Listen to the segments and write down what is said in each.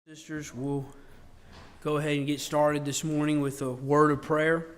Sisters, we'll go ahead and get started this morning with a word of prayer.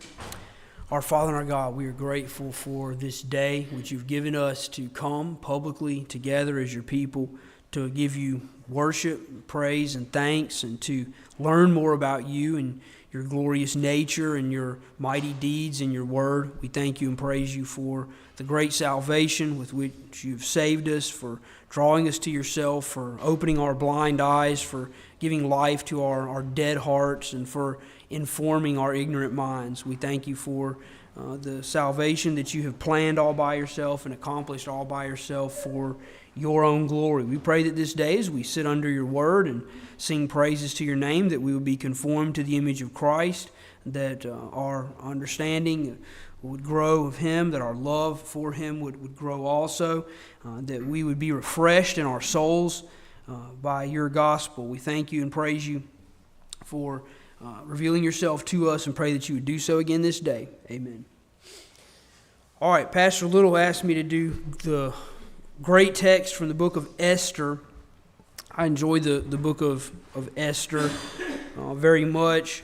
Our Father and our God, we are grateful for this day which you've given us to come publicly together as your people to give you worship, praise, and thanks, and to learn more about you and your glorious nature and your mighty deeds and your word. We thank you and praise you for the great salvation with which you've saved us, for drawing us to yourself, for opening our blind eyes, for giving life to our dead hearts, and for informing our ignorant minds. We thank you for the salvation that you have planned all by yourself and accomplished all by yourself for your own glory. We pray that this day as we sit under your word and sing praises to your name, that we will be conformed to the image of Christ, that our understanding would grow of him, that our love for him would grow also, that we would be refreshed in our souls by your gospel. We thank you and praise you for revealing yourself to us, and pray that you would do so again this day. Amen. All right, Pastor Little asked me to do the great text from the book of Esther. I enjoy the book of Esther very much.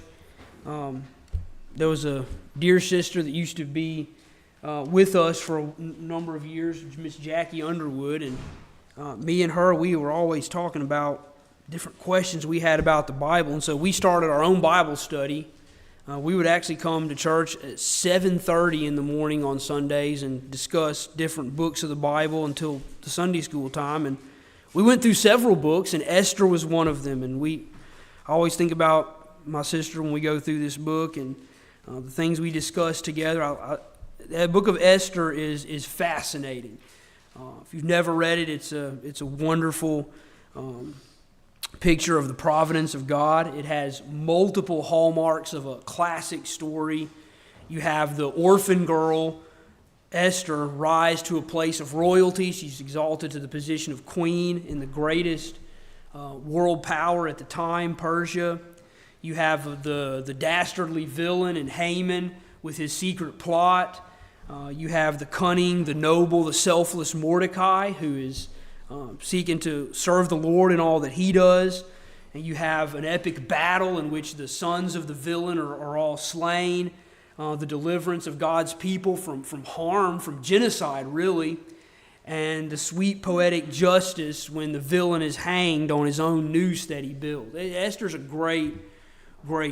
There was a dear sister that used to be with us for a number of years, Miss Jackie Underwood, and me and her, we were always talking about different questions we had about the Bible, and so we started our own Bible study. We would actually come to church at 7:30 in the morning on Sundays and discuss different books of the Bible until the Sunday school time, and we went through several books, and Esther was one of them, and I always think about my sister when we go through this book and the things we discuss together. That book of Esther is fascinating. If you've never read it, it's a wonderful picture of the providence of God. It has multiple hallmarks of a classic story. You have the orphan girl, Esther, rise to a place of royalty. She's exalted to the position of queen in the greatest world power at the time, Persia. You have the dastardly villain in Haman with his secret plot. You have the cunning, the noble, the selfless Mordecai, who is seeking to serve the Lord in all that he does. And you have an epic battle in which the sons of the villain are all slain. The deliverance of God's people from harm, from genocide, really. And the sweet poetic justice when the villain is hanged on his own noose that he built. Esther's a great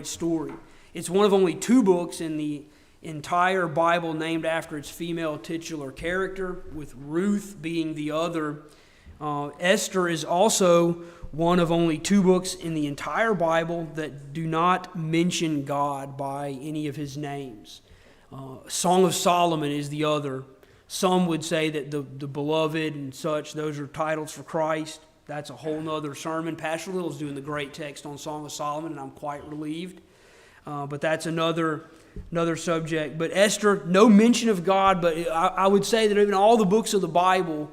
story. It's one of only two books in the entire Bible named after its female titular character, with Ruth being the other. Esther is also one of only two books in the entire Bible that do not mention God by any of his names. Song of Solomon is the other. Some would say that the beloved and such, those are titles for Christ. That's a whole nother sermon. Pastor Little's doing the great text on Song of Solomon, and I'm quite relieved. But that's another subject. But Esther, no mention of God, but I would say that in all the books of the Bible,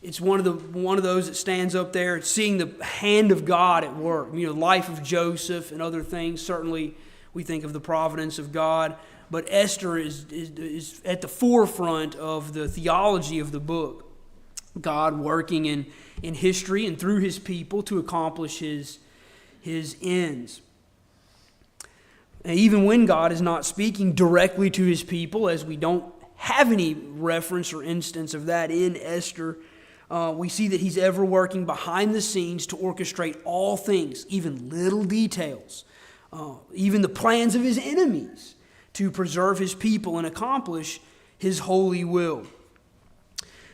it's one of those that stands up there. It's seeing the hand of God at work. You know, life of Joseph and other things. Certainly, we think of the providence of God. But Esther is at the forefront of the theology of the book. God working in history and through his people to accomplish his ends. And even when God is not speaking directly to his people, as we don't have any reference or instance of that in Esther, we see that he's ever working behind the scenes to orchestrate all things, even little details, even the plans of his enemies, to preserve his people and accomplish his holy will.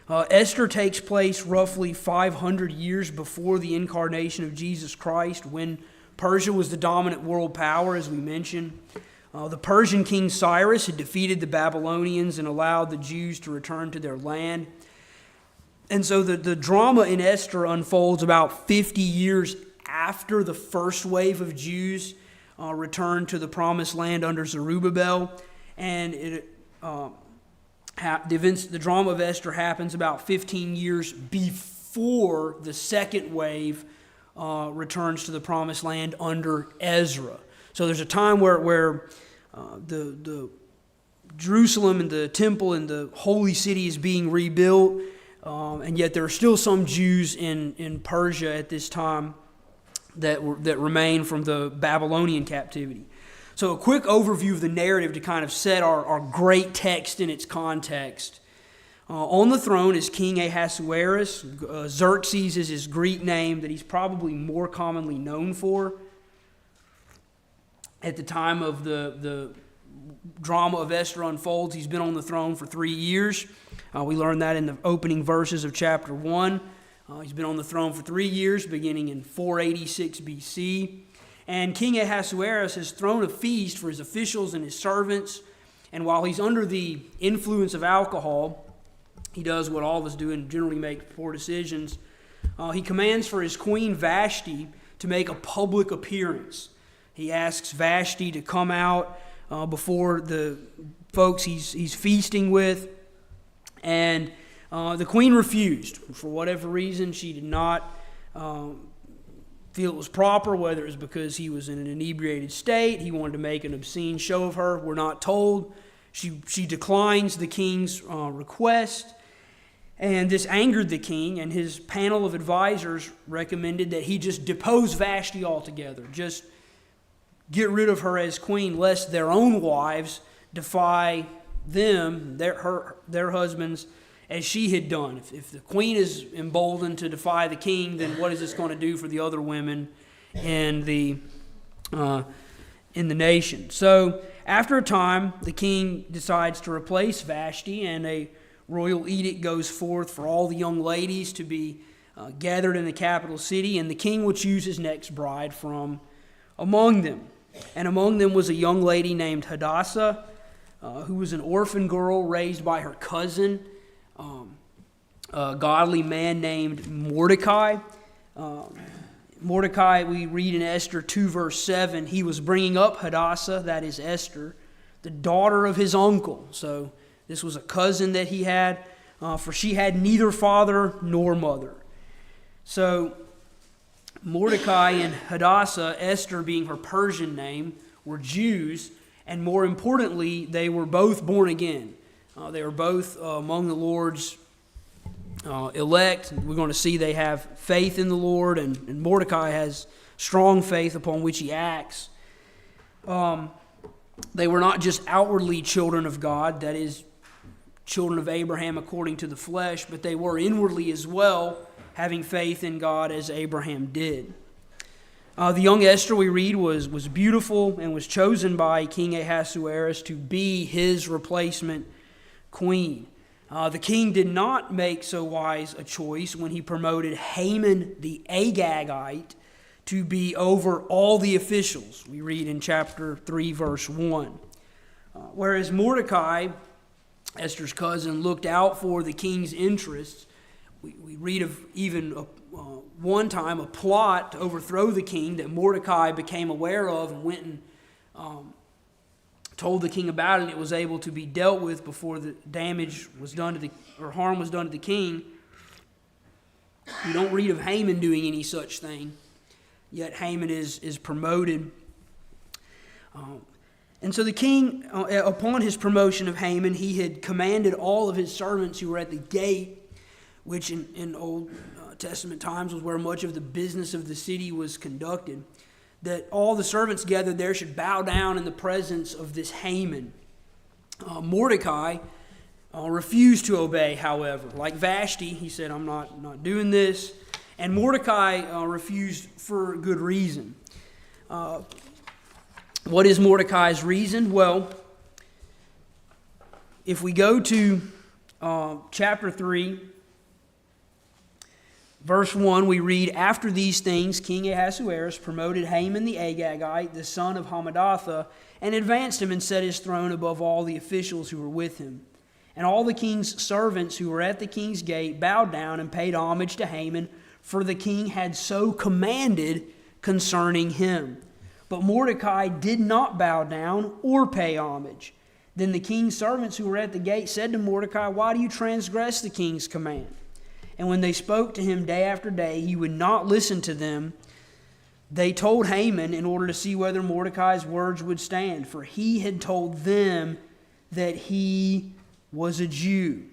Esther takes place roughly 500 years before the incarnation of Jesus Christ, when Persia was the dominant world power, as we mentioned. The Persian king Cyrus had defeated the Babylonians and allowed the Jews to return to their land. And so the drama in Esther unfolds about 50 years after the first wave of Jews returned to the promised land under Zerubbabel. And the drama of Esther happens about 15 years before the second wave returns to the promised land under Ezra. So there's a time where the Jerusalem and the temple and the holy city is being rebuilt, and yet there are still some Jews in Persia at this time. that remain from the Babylonian captivity. So a quick overview of the narrative to kind of set our great text in its context. On the throne is King Ahasuerus. Xerxes is his Greek name that he's probably more commonly known for. At the time of the drama of Esther unfolds, he's been on the throne for 3 years. We learned that in the opening verses of chapter 1. He's been on the throne for 3 years, beginning in 486 BC. And King Ahasuerus has thrown a feast for his officials and his servants. And while he's under the influence of alcohol, he does what all of us do and generally make poor decisions. He commands for his queen Vashti to make a public appearance. He asks Vashti to come out before the folks he's feasting with. And the queen refused. For whatever reason, she did not feel it was proper, whether it was because he was in an inebriated state, he wanted to make an obscene show of her, we're not told. She declines the king's request, and this angered the king, and his panel of advisors recommended that he just depose Vashti altogether, just get rid of her as queen, lest their own wives defy them, their husbands, as she had done. If the queen is emboldened to defy the king, then what is this going to do for the other women in the nation? So after a time, the king decides to replace Vashti, and a royal edict goes forth for all the young ladies to be gathered in the capital city, and the king will choose his next bride from among them. And among them was a young lady named Hadassah, who was an orphan girl raised by her cousin, a godly man named Mordecai. Mordecai, we read in Esther 2 verse 7, he was bringing up Hadassah, that is Esther, the daughter of his uncle. So this was a cousin that he had, for she had neither father nor mother. So Mordecai and Hadassah, Esther being her Persian name, were Jews, and more importantly, they were both born again. They were both among the Lord's elect. We're going to see they have faith in the Lord, and Mordecai has strong faith upon which he acts. They were not just outwardly children of God, that is, children of Abraham according to the flesh, but they were inwardly as well, having faith in God as Abraham did. The young Esther, we read, was beautiful and was chosen by King Ahasuerus to be his replacement queen. The king did not make so wise a choice when he promoted Haman the Agagite to be over all the officials. We read in chapter 3, verse 1. Whereas Mordecai, Esther's cousin, looked out for the king's interests, we read of even one time a plot to overthrow the king that Mordecai became aware of and went and told the king about it, and it was able to be dealt with before the damage was done to or harm was done to the king. We don't read of Haman doing any such thing, yet Haman is promoted. And so the king, upon his promotion of Haman, he had commanded all of his servants who were at the gate, which in Old Testament times was where much of the business of the city was conducted, that all the servants gathered there should bow down in the presence of this Haman. Mordecai refused to obey, however. Like Vashti, he said, I'm not doing this. And Mordecai refused for good reason. What is Mordecai's reason? Well, if we go to chapter 3, verse 1, we read, After these things, King Ahasuerus promoted Haman the Agagite, the son of Hammedatha, and advanced him and set his throne above all the officials who were with him. And all the king's servants who were at the king's gate bowed down and paid homage to Haman, for the king had so commanded concerning him. But Mordecai did not bow down or pay homage. Then the king's servants who were at the gate said to Mordecai, Why do you transgress the king's command? And when they spoke to him day after day, he would not listen to them. They told Haman in order to see whether Mordecai's words would stand, for he had told them that he was a Jew.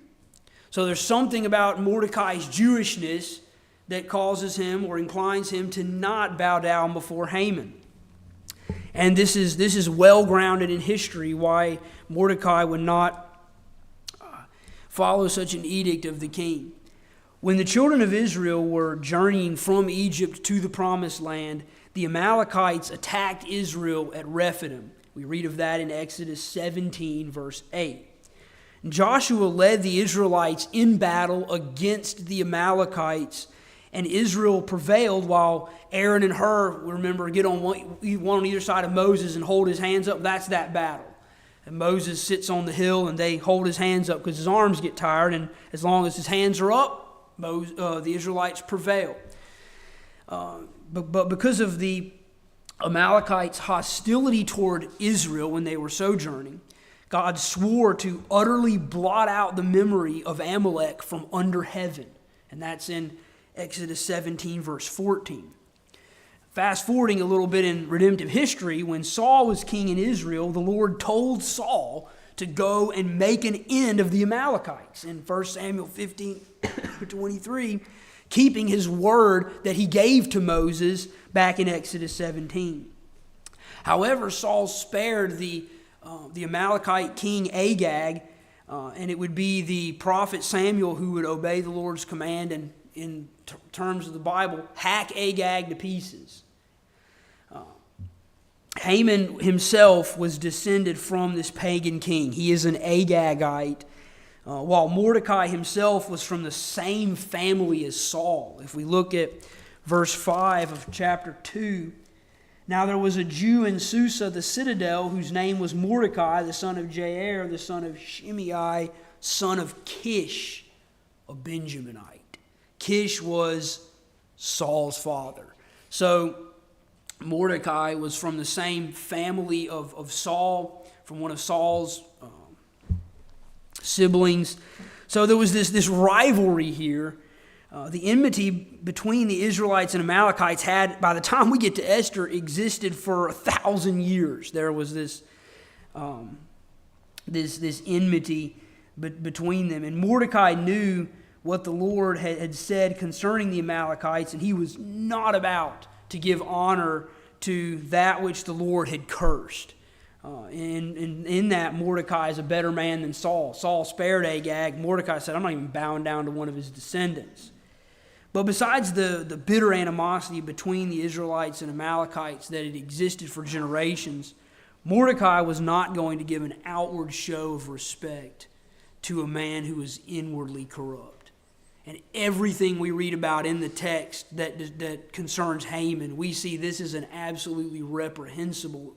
So there's something about Mordecai's Jewishness that causes him or inclines him to not bow down before Haman. And this is well grounded in history why Mordecai would not follow such an edict of the king. When the children of Israel were journeying from Egypt to the promised land, the Amalekites attacked Israel at Rephidim. We read of that in Exodus 17, verse 8. Joshua led the Israelites in battle against the Amalekites, and Israel prevailed while Aaron and Hur, remember, get on one on either side of Moses and hold his hands up. That's that battle. And Moses sits on the hill and they hold his hands up because his arms get tired, and as long as his hands are up, the Israelites prevail. But because of the Amalekites' hostility toward Israel when they were sojourning, God swore to utterly blot out the memory of Amalek from under heaven. And that's in Exodus 17, verse 14. Fast forwarding a little bit in redemptive history, when Saul was king in Israel, the Lord told Saul to go and make an end of the Amalekites. In 1 Samuel 15, 23, keeping his word that he gave to Moses back in Exodus 17. However, Saul spared the Amalekite king Agag, and it would be the prophet Samuel who would obey the Lord's command and, in terms of the Bible, hack Agag to pieces. Haman himself was descended from this pagan king. He is an Agagite, while Mordecai himself was from the same family as Saul. If we look at verse 5 of chapter 2, now there was a Jew in Susa, the citadel, whose name was Mordecai, the son of Jair, the son of Shimei, son of Kish, a Benjaminite. Kish was Saul's father. So Mordecai was from the same family of Saul, from one of Saul's siblings. So there was this rivalry here. The enmity between the Israelites and Amalekites had, by the time we get to Esther, existed for 1,000 years. There was this enmity between them. And Mordecai knew what the Lord had said concerning the Amalekites, and he was not about to give honor to that which the Lord had cursed. In that, Mordecai is a better man than Saul. Saul spared Agag. Mordecai said, I'm not even bowing down to one of his descendants. But besides the bitter animosity between the Israelites and Amalekites that had existed for generations, Mordecai was not going to give an outward show of respect to a man who was inwardly corrupt. And everything we read about in the text that concerns Haman, we see this is an absolutely reprehensible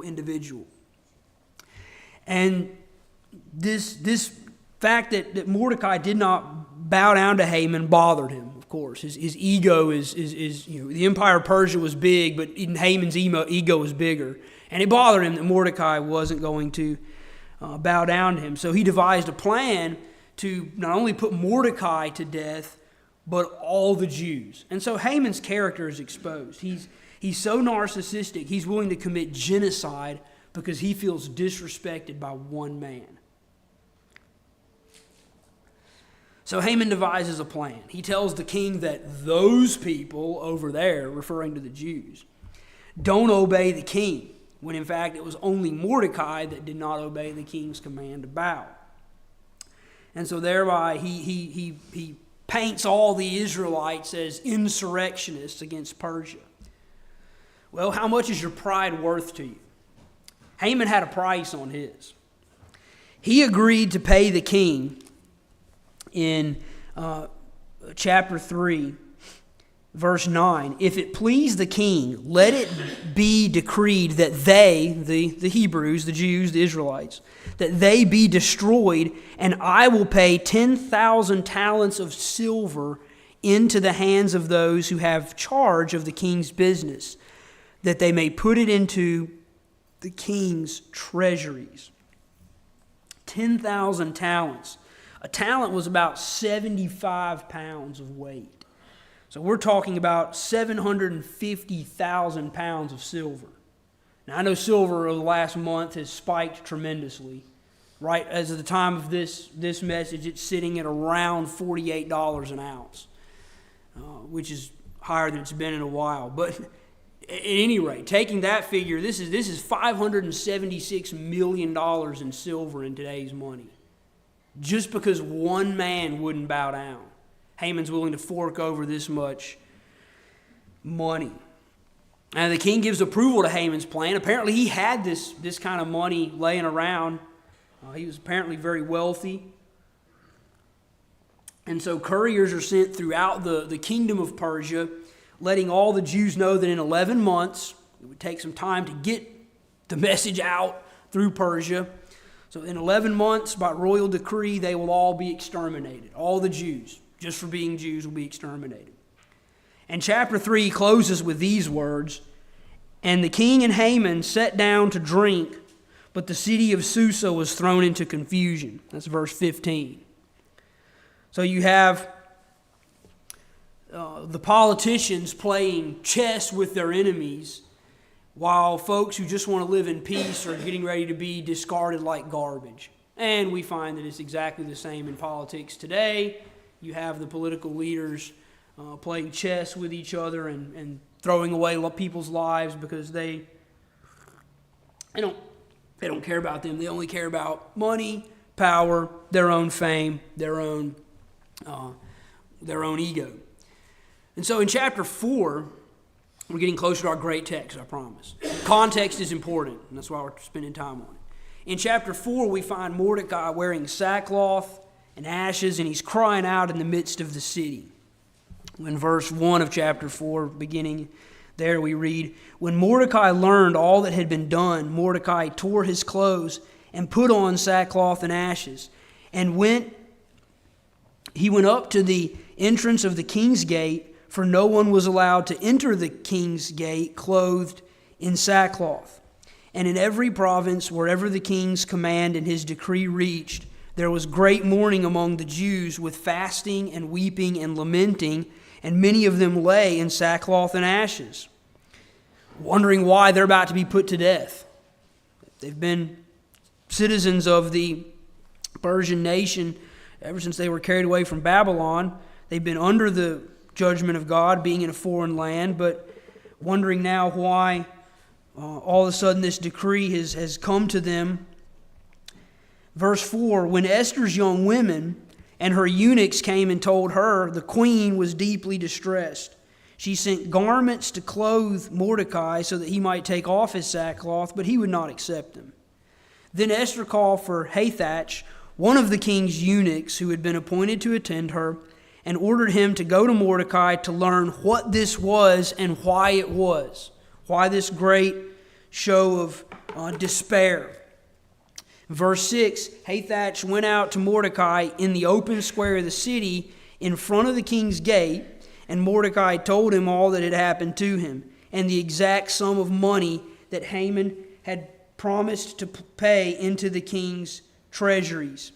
individual. And this fact that Mordecai did not bow down to Haman bothered him, of course. His ego is the empire of Persia was big, but even Haman's ego was bigger. And it bothered him that Mordecai wasn't going to bow down to him. So he devised a plan to not only put Mordecai to death, but all the Jews. And so Haman's character is exposed. He's so narcissistic, he's willing to commit genocide because he feels disrespected by one man. So Haman devises a plan. He tells the king that those people over there, referring to the Jews, don't obey the king, when in fact it was only Mordecai that did not obey the king's command to bow. And so thereby he paints all the Israelites as insurrectionists against Persia. Well, how much is your pride worth to you? Haman had a price on his. He agreed to pay the king in chapter 3, verse 9. If it please the king, let it be decreed that they, the Hebrews, the Jews, the Israelites, that they be destroyed, and I will pay 10,000 talents of silver into the hands of those who have charge of the king's business, that they may put it into the king's treasuries. 10,000 talents. A talent was about 75 pounds of weight. So we're talking about 750,000 pounds of silver. Now, I know silver over the last month has spiked tremendously. Right as of the time of this message, it's sitting at around $48 an ounce. which is higher than it's been in a while. But at any rate, taking that figure, this is $576 million in silver in today's money. Just because one man wouldn't bow down. Haman's willing to fork over this much money. And the king gives approval to Haman's plan. Apparently he had this kind of money laying around. He was apparently very wealthy. And so couriers are sent throughout the kingdom of Persia, letting all the Jews know that in 11 months, it would take some time to get the message out through Persia. So in 11 months, by royal decree, they will all be exterminated. All the Jews, just for being Jews, will be exterminated. And chapter 3 closes with these words, "And the king and Haman sat down to drink, but the city of Susa was thrown into confusion." That's verse 15. So you have the politicians playing chess with their enemies, while folks who just want to live in peace are getting ready to be discarded like garbage. And we find that it's exactly the same in politics today. You have the political leaders playing chess with each other and throwing away people's lives because they don't care about them. They only care about money, power, their own fame, their own ego. And so in chapter 4, we're getting closer to our great text, I promise. Context is important, and that's why we're spending time on it. In chapter 4, we find Mordecai wearing sackcloth and ashes, and he's crying out in the midst of the city. In verse 1 of chapter 4, beginning there, we read, "When Mordecai learned all that had been done, Mordecai tore his clothes and put on sackcloth and ashes, and he went up to the entrance of the king's gate, for no one was allowed to enter the king's gate clothed in sackcloth. And in every province, wherever the king's command and his decree reached, there was great mourning among the Jews, with fasting and weeping and lamenting, and many of them lay in sackcloth and ashes, wondering why they're about to be put to death." They've been citizens of the Persian nation ever since they were carried away from Babylon. They've been under the judgment of God, being in a foreign land, but wondering now why all of a sudden this decree has come to them. Verse 4, "When Esther's young women and her eunuchs came and told her, the queen was deeply distressed. She sent garments to clothe Mordecai so that he might take off his sackcloth, but he would not accept them. Then Esther called for Hathach, one of the king's eunuchs who had been appointed to attend her, and ordered him to go to Mordecai to learn what this was and why it was. Why this great show of despair. Verse 6, Hathach went out to Mordecai in the open square of the city in front of the king's gate, and Mordecai told him all that had happened to him, and the exact sum of money that Haman had promised to pay into the king's treasuries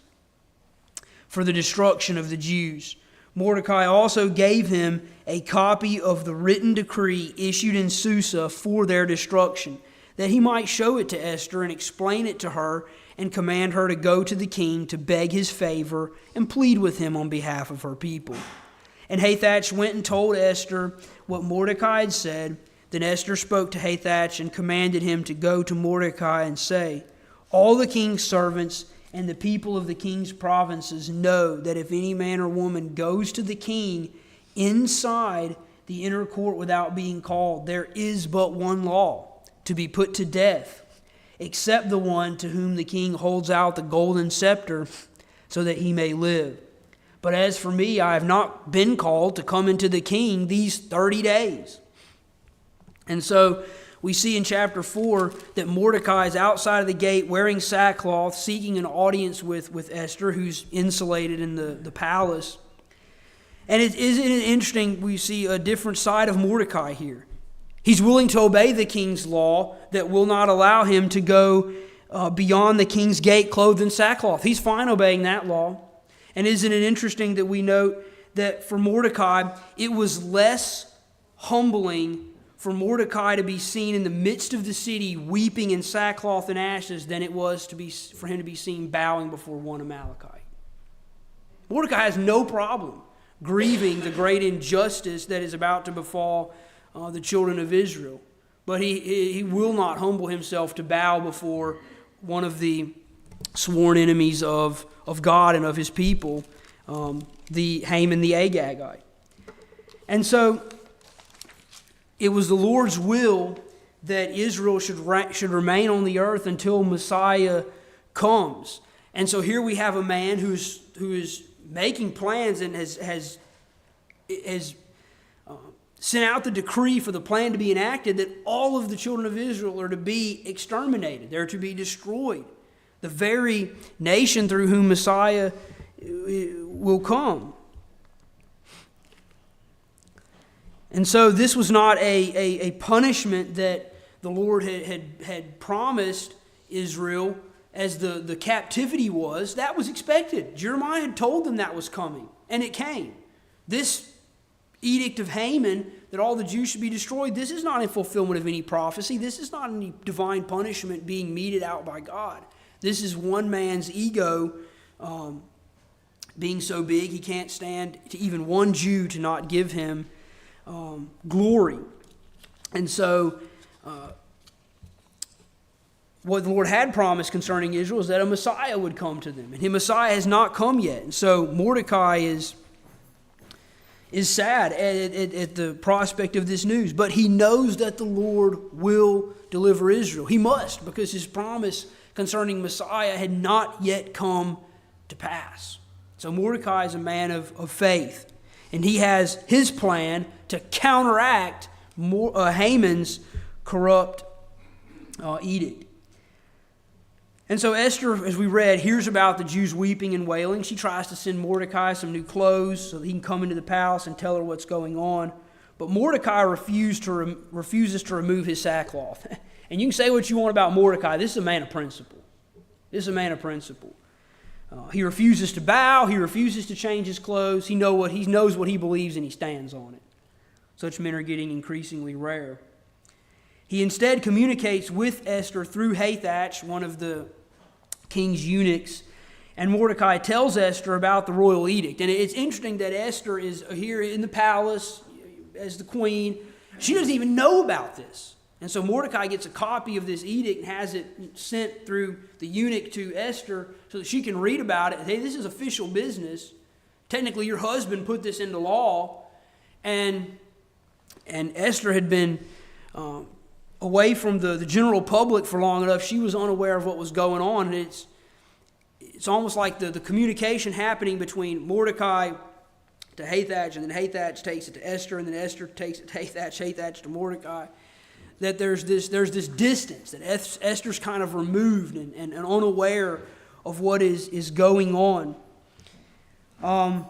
for the destruction of the Jews. Mordecai also gave him a copy of the written decree issued in Susa for their destruction, that he might show it to Esther and explain it to her and command her to go to the king to beg his favor and plead with him on behalf of her people. And Hathach went and told Esther what Mordecai had said. Then Esther spoke to Hathach and commanded him to go to Mordecai and say, "All the king's servants and the people of the king's provinces know that if any man or woman goes to the king inside the inner court without being called, there is but one law, to be put to death, except the one to whom the king holds out the golden scepter so that he may live. But as for me, I have not been called to come into the king these 30 days. And so we see in chapter 4 that Mordecai is outside of the gate wearing sackcloth, seeking an audience with Esther, who's insulated in the palace. And isn't it interesting, we see a different side of Mordecai here. He's willing to obey the king's law that will not allow him to go beyond the king's gate clothed in sackcloth. He's fine obeying that law. And isn't it interesting that we note that for Mordecai, it was less humbling for Mordecai to be seen in the midst of the city weeping in sackcloth and ashes than it was for him to be seen bowing before one Amalekite. Mordecai has no problem grieving the great injustice that is about to befall the children of Israel. But he will not humble himself to bow before one of the sworn enemies of God and of his people, the Haman the Agagite. And so it was the Lord's will that Israel should remain on the earth until Messiah comes. And so here we have a man who is making plans and has sent out the decree for the plan to be enacted that all of the children of Israel are to be exterminated. They're to be destroyed. The very nation through whom Messiah will come. And so this was not a punishment that the Lord had promised Israel as the captivity was. That was expected. Jeremiah had told them that was coming, and it came. This edict of Haman that all the Jews should be destroyed, this is not in fulfillment of any prophecy. This is not any divine punishment being meted out by God. This is one man's ego being so big he can't stand to even one Jew to not give him glory. And so what the Lord had promised concerning Israel is that a Messiah would come to them. And his Messiah has not come yet. And so Mordecai is sad at the prospect of this news. But he knows that the Lord will deliver Israel. He must, because his promise concerning Messiah had not yet come to pass. So Mordecai is a man of faith. And he has his plan to counteract Haman's corrupt edict. And so Esther, as we read, hears about the Jews weeping and wailing. She tries to send Mordecai some new clothes so that he can come into the palace and tell her what's going on. But Mordecai refuses to remove his sackcloth. And you can say what you want about Mordecai. This is a man of principle. This is a man of principle. He refuses to bow. He refuses to change his clothes. He knows what he believes, and he stands on it. Such men are getting increasingly rare. He instead communicates with Esther through Hathach, one of the king's eunuchs, and Mordecai tells Esther about the royal edict. And it's interesting that Esther is here in the palace as the queen. She doesn't even know about this. And so Mordecai gets a copy of this edict and has it sent through the eunuch to Esther so that she can read about it. Hey, this is official business. Technically, your husband put this into law. And Esther had been away from the general public for long enough. She was unaware of what was going on. And it's almost like the communication happening between Mordecai to Hathach, and then Hathach takes it to Esther, and then Esther takes it to Hathach to Mordecai. That there's this distance, that Esther's kind of removed and unaware of what is going on. And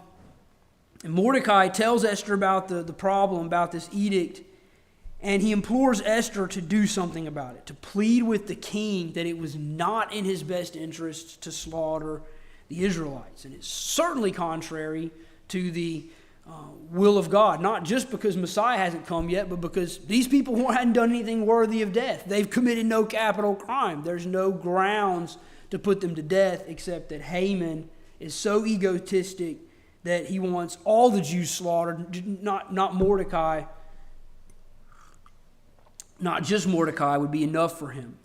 Mordecai tells Esther about the problem, about this edict, and he implores Esther to do something about it, to plead with the king that it was not in his best interest to slaughter the Israelites. And it's certainly contrary to the will of God, not just because Messiah hasn't come yet, but because these people hadn't done anything worthy of death. They've committed no capital crime. There's no grounds to put them to death except that Haman is so egotistic that he wants all the Jews slaughtered, not Mordecai. Not just Mordecai would be enough for him.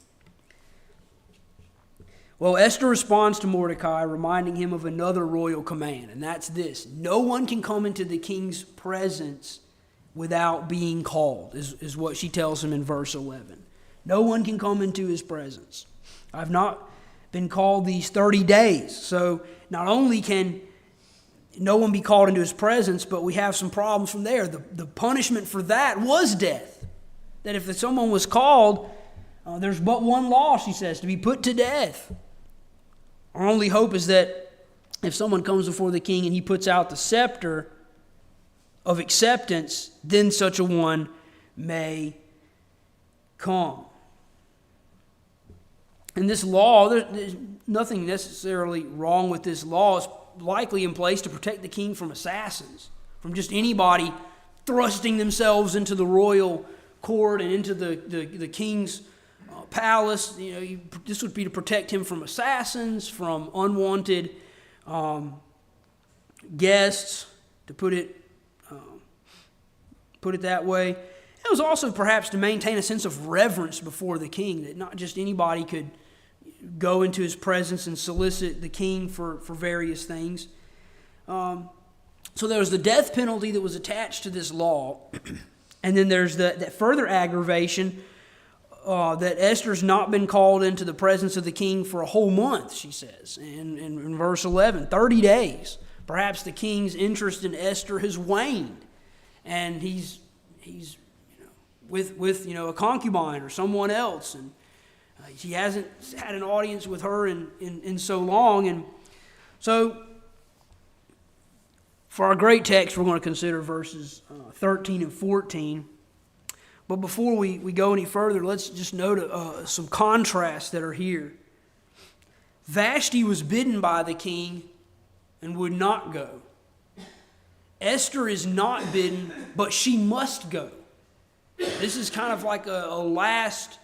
Well, Esther responds to Mordecai, reminding him of another royal command, and that's this: no one can come into the king's presence without being called, is what she tells him in verse 11. No one can come into his presence. I've not been called these 30 days. So not only can no one be called into his presence, but we have some problems from there. The punishment for that was death. That if someone was called, there's but one law, she says, to be put to death. Our only hope is that if someone comes before the king and he puts out the scepter of acceptance, then such a one may come. And this law, there's nothing necessarily wrong with this law. It's likely in place to protect the king from assassins, from just anybody thrusting themselves into the royal court and into the king's palace. This would be to protect him from assassins, from unwanted guests, to put it that way. It was also perhaps to maintain a sense of reverence before the king, that not just anybody could go into his presence and solicit the king for various things. So there was the death penalty that was attached to this law. And then there's that further aggravation that Esther's not been called into the presence of the king for a whole month, she says. In verse 11, 30 days. Perhaps the king's interest in Esther has waned. And he's with a concubine or someone else. And he hasn't had an audience with her in so long. And so for our great text, we're going to consider verses 13 and 14. But before we go any further, let's just note some contrasts that are here. Vashti was bidden by the king and would not go. Esther is not bidden, but she must go. This is kind of like a last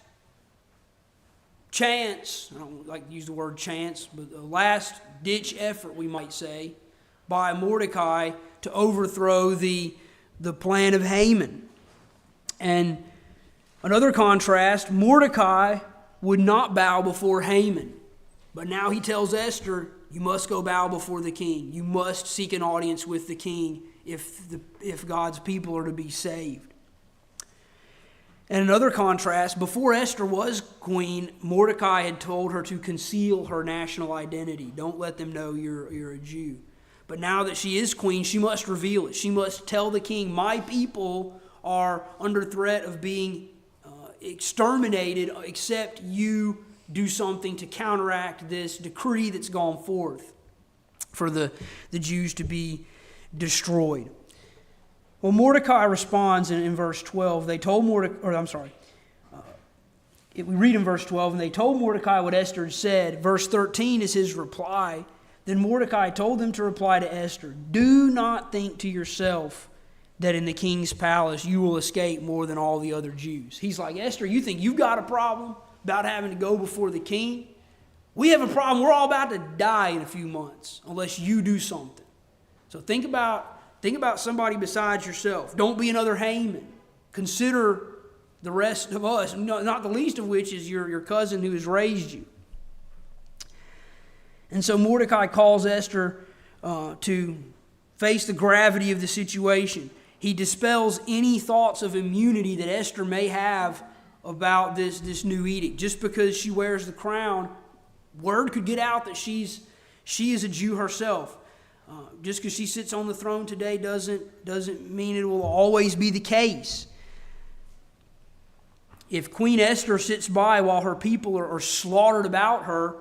chance, I don't like to use the word chance, but a last-ditch effort, we might say, by Mordecai to overthrow the plan of Haman. And another contrast, Mordecai would not bow before Haman. But now he tells Esther, you must go bow before the king. You must seek an audience with the king if God's people are to be saved. And another contrast, before Esther was queen, Mordecai had told her to conceal her national identity. Don't let them know you're a Jew. But now that she is queen, she must reveal it. She must tell the king, my people are under threat of being exterminated except you do something to counteract this decree that's gone forth for the Jews to be destroyed. Well, Mordecai responds in verse 12. We read in verse 12, and they told Mordecai what Esther had said. Verse 13 is his reply. Then Mordecai told them to reply to Esther, do not think to yourself that in the king's palace you will escape more than all the other Jews. He's like, Esther, you think you've got a problem about having to go before the king? We have a problem. We're all about to die in a few months unless you do something. So think about somebody besides yourself. Don't be another Haman. Consider the rest of us, not the least of which is your cousin who has raised you. And so Mordecai calls Esther to face the gravity of the situation. He dispels any thoughts of immunity that Esther may have about this new edict. Just because she wears the crown, word could get out that she is a Jew herself. Just because she sits on the throne today doesn't mean it will always be the case. If Queen Esther sits by while her people are slaughtered about her,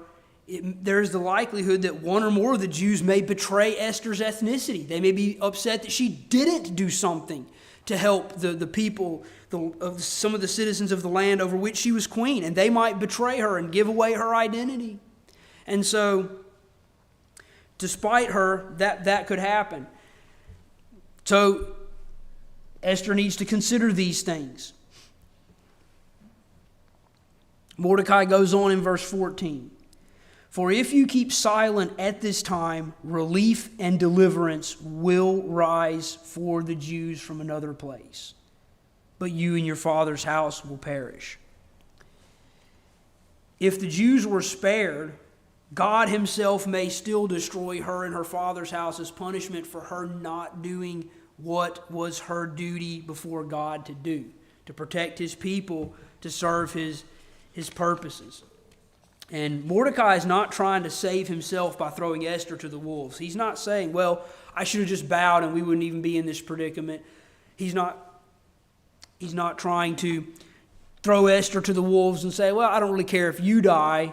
there's the likelihood that one or more of the Jews may betray Esther's ethnicity. They may be upset that she didn't do something to help the people, of some of the citizens of the land over which she was queen, and they might betray her and give away her identity. And so, despite her, that could happen. So, Esther needs to consider these things. Mordecai goes on in verse 14. For if you keep silent at this time, relief and deliverance will rise for the Jews from another place. But you and your father's house will perish. If the Jews were spared, God himself may still destroy her and her father's house as punishment for her not doing what was her duty before God to do, to protect his people, to serve his purposes. And Mordecai is not trying to save himself by throwing Esther to the wolves. He's not saying, well, I should have just bowed and we wouldn't even be in this predicament. He's not trying to throw Esther to the wolves and say, well, I don't really care if you die.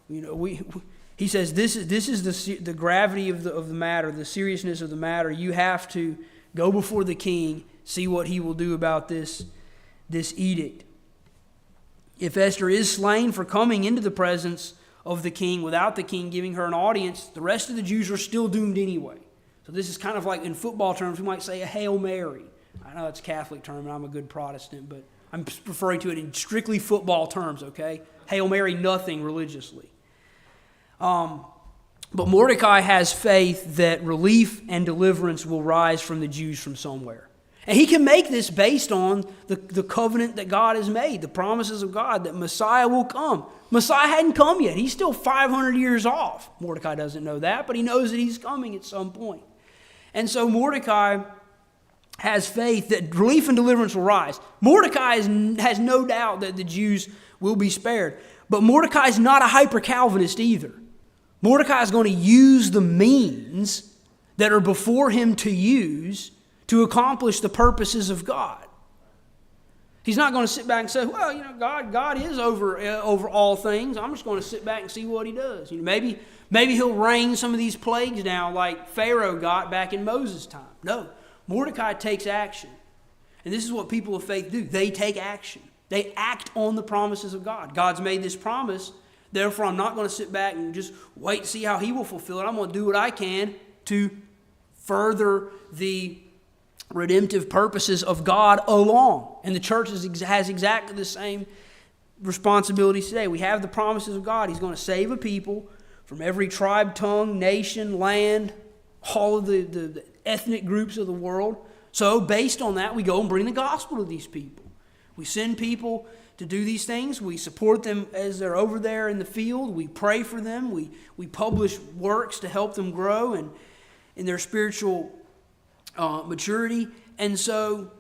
He says this is the gravity of the matter, the seriousness of the matter. You have to go before the king, see what he will do about this edict. If Esther is slain for coming into the presence of the king without the king giving her an audience, the rest of the Jews are still doomed anyway. So this is kind of like in football terms, we might say a Hail Mary. I know it's a Catholic term and I'm a good Protestant, but I'm referring to it in strictly football terms, okay? Hail Mary, nothing religiously. But Mordecai has faith that relief and deliverance will rise from the Jews from somewhere. And he can make this based on the covenant that God has made, the promises of God that Messiah will come. Messiah hadn't come yet. He's still 500 years off. Mordecai doesn't know that, but he knows that he's coming at some point. And so Mordecai has faith that relief and deliverance will rise. Mordecai has no doubt that the Jews will be spared. But Mordecai is not a hyper-Calvinist either. Mordecai is going to use the means that are before him to use to accomplish the purposes of God. He's not going to sit back and say, well, God is over all things. I'm just going to sit back and see what he does. Maybe he'll rain some of these plagues down like Pharaoh got back in Moses' time. No, Mordecai takes action. And this is what people of faith do. They take action. They act on the promises of God. God's made this promise. Therefore, I'm not going to sit back and just wait to see how he will fulfill it. I'm going to do what I can to further the redemptive purposes of God along. And the church has exactly the same responsibilities today. We have the promises of God. He's going to save a people from every tribe, tongue, nation, land, all of the ethnic groups of the world. So based on that, we go and bring the gospel to these people. We send people to do these things. We support them as they're over there in the field. We pray for them. We publish works to help them grow and in their spiritual maturity. And so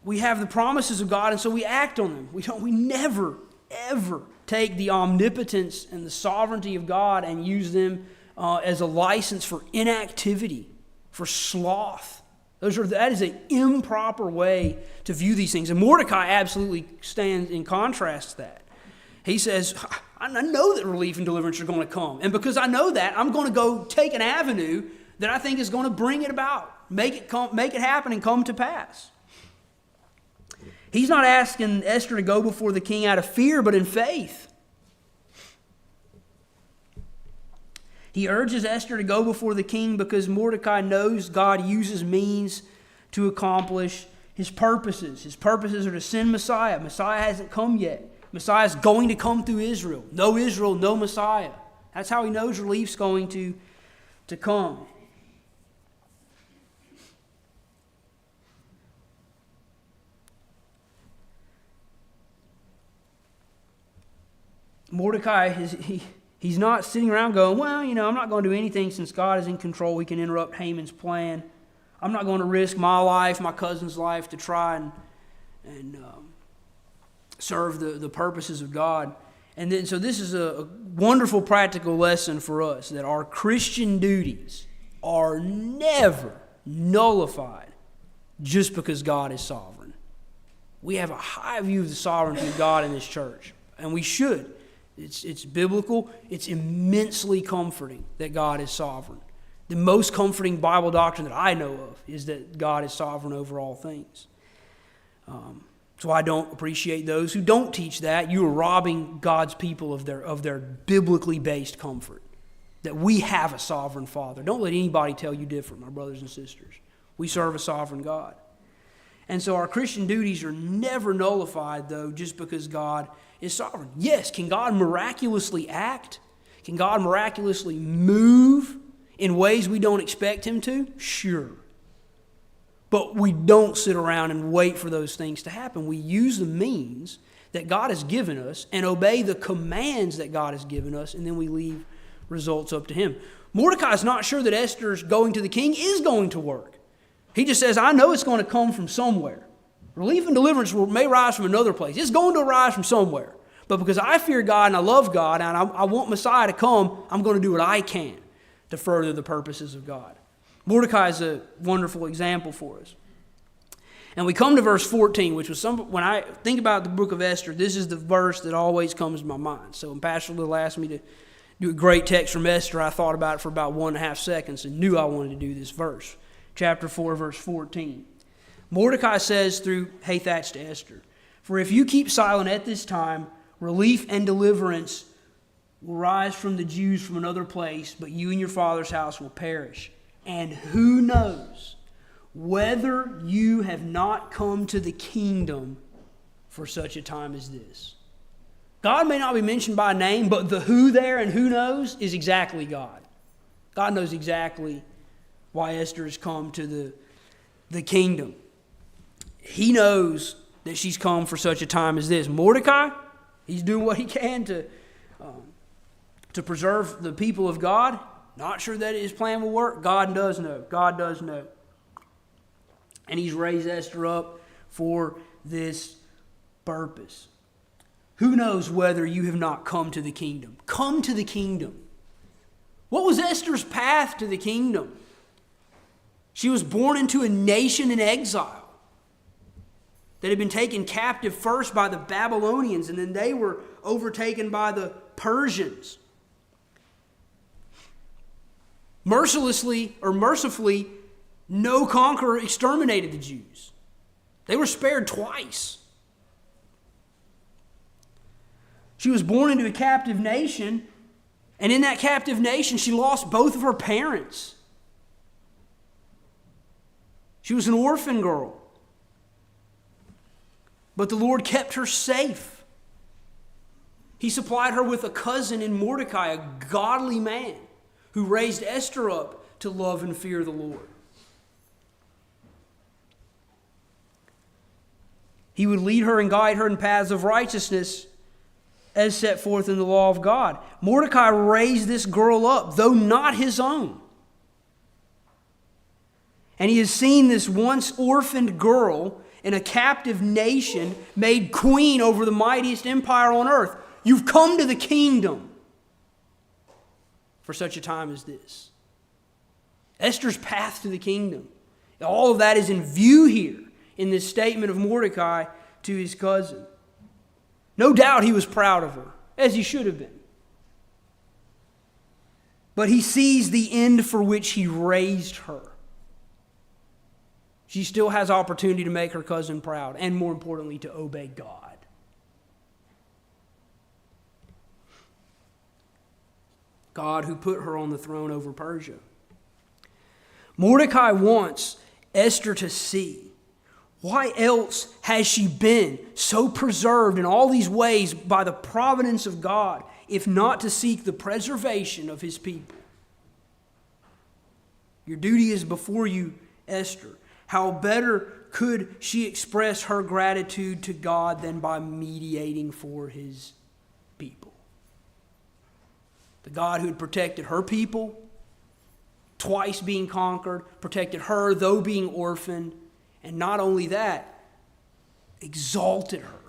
we have the promises of God, and so we act on them. We never, ever take the omnipotence and the sovereignty of God and use them as a license for inactivity, for sloth. That is an improper way to view these things. And Mordecai absolutely stands in contrast to that. He says, I know that relief and deliverance are going to come. And because I know that, I'm going to go take an avenue that I think is going to bring it about, make it happen and come to pass. He's not asking Esther to go before the king out of fear, but in faith. He urges Esther to go before the king because Mordecai knows God uses means to accomplish his purposes. His purposes are to send Messiah. Messiah hasn't come yet. Messiah is going to come through Israel. No Israel, no Messiah. That's how he knows relief's going to come. Mordecai, he's not sitting around going, well, I'm not going to do anything since God is in control. We can interrupt Haman's plan. I'm not going to risk my life, my cousin's life to try and serve the purposes of God. And then, so this is a wonderful practical lesson for us that our Christian duties are never nullified just because God is sovereign. We have a high view of the sovereignty of God in this church, and we should. It's biblical. It's immensely comforting that God is sovereign. The most comforting Bible doctrine that I know of is that God is sovereign over all things. So I don't appreciate those who don't teach that. You are robbing God's people of their biblically based comfort. That we have a sovereign Father. Don't let anybody tell you different, my brothers and sisters. We serve a sovereign God. And so our Christian duties are never nullified, though, just because God is sovereign. Yes, can God miraculously act? Can God miraculously move in ways we don't expect him to? Sure. But we don't sit around and wait for those things to happen. We use the means that God has given us and obey the commands that God has given us, and then we leave results up to him. Mordecai is not sure that Esther's going to the king is going to work. He just says, I know it's going to come from somewhere. Relief and deliverance may rise from another place. It's going to arise from somewhere. But because I fear God and I love God and I want Messiah to come, I'm going to do what I can to further the purposes of God. Mordecai is a wonderful example for us. And we come to verse 14, which was when I think about the book of Esther, this is the verse that always comes to my mind. So when Pastor Little asked me to do a great text from Esther, I thought about it for about 1.5 seconds and knew I wanted to do this verse. Chapter 4, verse 14. Mordecai says through Hathach to Esther, "For if you keep silent at this time, relief and deliverance will rise from the Jews from another place, but you and your father's house will perish. And who knows whether you have not come to the kingdom for such a time as this." God may not be mentioned by name, but the who there and who knows is exactly God. God knows exactly why Esther has come to the kingdom. He knows that she's come for such a time as this. Mordecai, he's doing what he can to preserve the people of God. Not sure that his plan will work. God does know. God does know. And he's raised Esther up for this purpose. Who knows whether you have not come to the kingdom? Come to the kingdom. What was Esther's path to the kingdom? She was born into a nation in exile that had been taken captive first by the Babylonians, and then they were overtaken by the Persians. Mercilessly, no conqueror exterminated the Jews. They were spared twice. She was born into a captive nation, and in that captive nation, she lost both of her parents. She was an orphan girl. But the Lord kept her safe. He supplied her with a cousin in Mordecai, a godly man, who raised Esther up to love and fear the Lord. He would lead her and guide her in paths of righteousness as set forth in the law of God. Mordecai raised this girl up, though not his own. And he has seen this once orphaned girl in a captive nation made queen over the mightiest empire on earth. You've come to the kingdom for such a time as this. Esther's path to the kingdom. All of that is in view here in this statement of Mordecai to his cousin. No doubt he was proud of her, as he should have been. But he sees the end for which he raised her. She still has opportunity to make her cousin proud, and more importantly, to obey God. God who put her on the throne over Persia. Mordecai wants Esther to see, why else has she been so preserved in all these ways by the providence of God, if not to seek the preservation of his people? Your duty is before you, Esther. How better could she express her gratitude to God than by mediating for his people? The God who had protected her people, twice being conquered, protected her though being orphaned, and not only that, exalted her,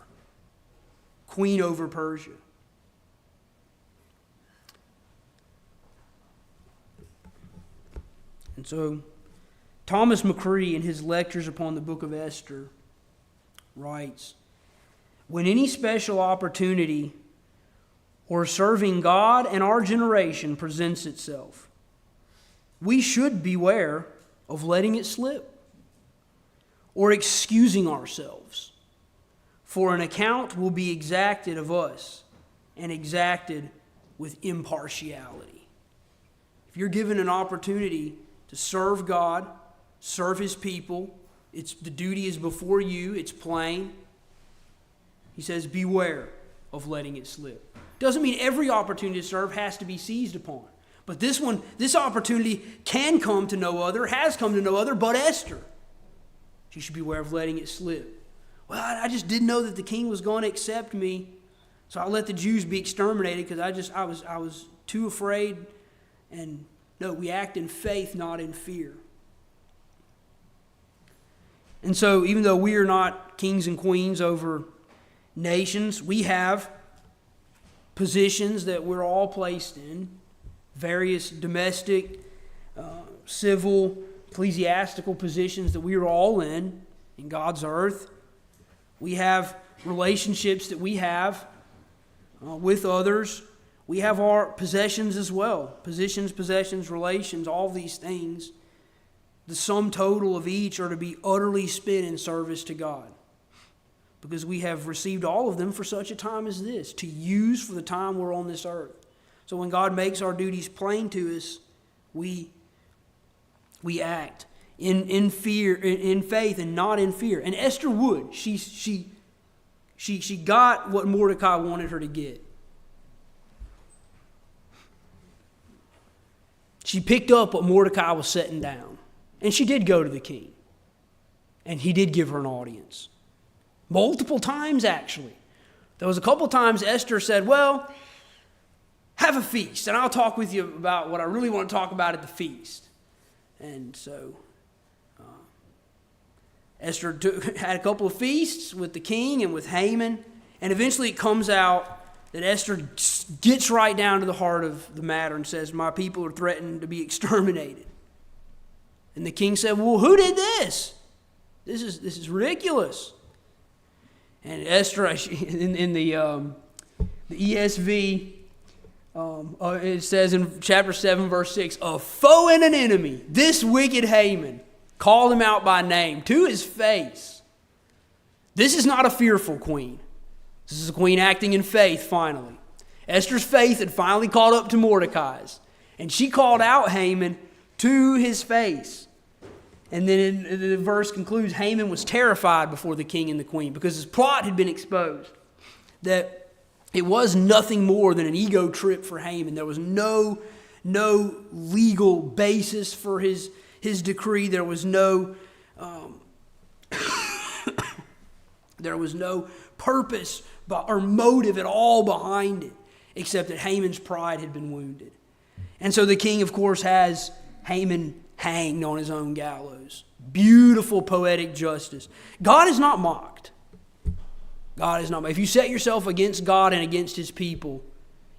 queen over Persia. And so, Thomas McCree, in his lectures upon the book of Esther, writes, when any special opportunity or serving God and our generation presents itself, we should beware of letting it slip or excusing ourselves, for an account will be exacted of us, and exacted with impartiality. If you're given an opportunity to serve God, serve his people, the duty is before you, it's plain. He says, beware of letting it slip. Doesn't mean every opportunity to serve has to be seized upon. But this opportunity can come to no other, has come to no other but Esther. She should beware of letting it slip. Well, I just didn't know that the king was going to accept me, so I let the Jews be exterminated because I was too afraid. And no, we act in faith, not in fear. And so, even though we are not kings and queens over nations, we have positions that we're all placed in, various domestic, civil, ecclesiastical positions that we are all in God's earth. We have relationships that we have with others. We have our possessions as well. Positions, possessions, relations, all these things. The sum total of each are to be utterly spent in service to God, because we have received all of them for such a time as this, to use for the time we're on this earth. So when God makes our duties plain to us, we act in fear, in faith, and not in fear. And Esther would. She She got what Mordecai wanted her to get. She picked up what Mordecai was setting down. And she did go to the king. And he did give her an audience. Multiple times, actually. There was a couple times Esther said, well, have a feast, and I'll talk with you about what I really want to talk about at the feast. And so Esther had a couple of feasts with the king and with Haman, and eventually it comes out that Esther gets right down to the heart of the matter and says, my people are threatened to be exterminated. And the king said, well, who did this? This is ridiculous. And Esther, in the ESV, it says in chapter 7, verse 6, a foe and an enemy, this wicked Haman, called him out by name to his face. This is not a fearful queen. This is a queen acting in faith, finally. Esther's faith had finally caught up to Mordecai's. And she called out Haman to his face. And then the verse concludes, Haman was terrified before the king and the queen because his plot had been exposed. That it was nothing more than an ego trip for Haman. There was no legal basis for his decree. There was no purpose or motive at all behind it, except that Haman's pride had been wounded. And so the king, of course, has Haman hanged on his own gallows. Beautiful poetic justice. God is not mocked. God is not mocked. If you set yourself against God and against his people,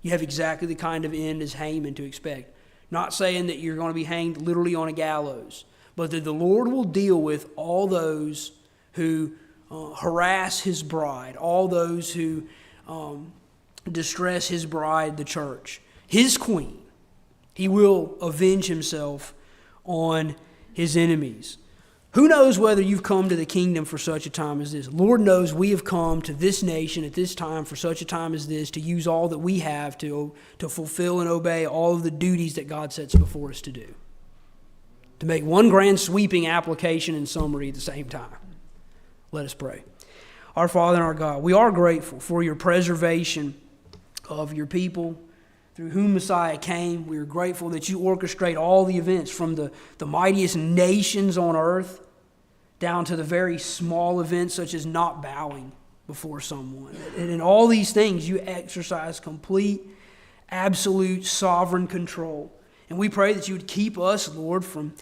you have exactly the kind of end as Haman to expect. Not saying that you're going to be hanged literally on a gallows, but that the Lord will deal with all those who harass his bride, all those who distress his bride, the church, his queen. He will avenge himself on his enemies. Who knows whether you've come to the kingdom for such a time as this? Lord knows we have come to this nation at this time for such a time as this to use all that we have to fulfill and obey all of the duties that God sets before us to do. To make one grand sweeping application and summary at the same time. Let us pray. Our Father and our God, we are grateful for your preservation of your people through whom Messiah came. We are grateful that you orchestrate all the events from the mightiest nations on earth down to the very small events such as not bowing before someone. And in all these things, you exercise complete, absolute, sovereign control. And we pray that you would keep us, Lord, from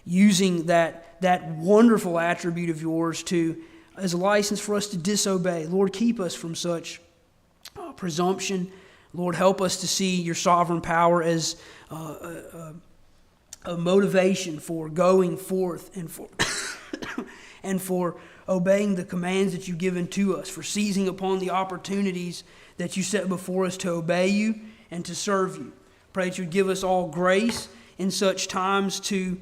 using that wonderful attribute of yours as a license for us to disobey. Lord, keep us from such presumption. Lord, help us to see your sovereign power as a motivation for going forth and for obeying the commands that you've given to us, for seizing upon the opportunities that you set before us to obey you and to serve you. Pray that you'd give us all grace in such times to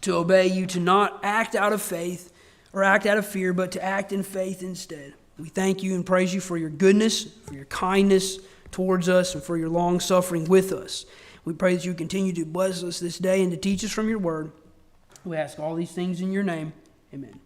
obey you, to not act out of faith or act out of fear, but to act in faith instead. We thank you and praise you for your goodness, for your kindness towards us, and for your long suffering with us. We pray that you continue to bless us this day and to teach us from your word. We ask all these things in your name. Amen.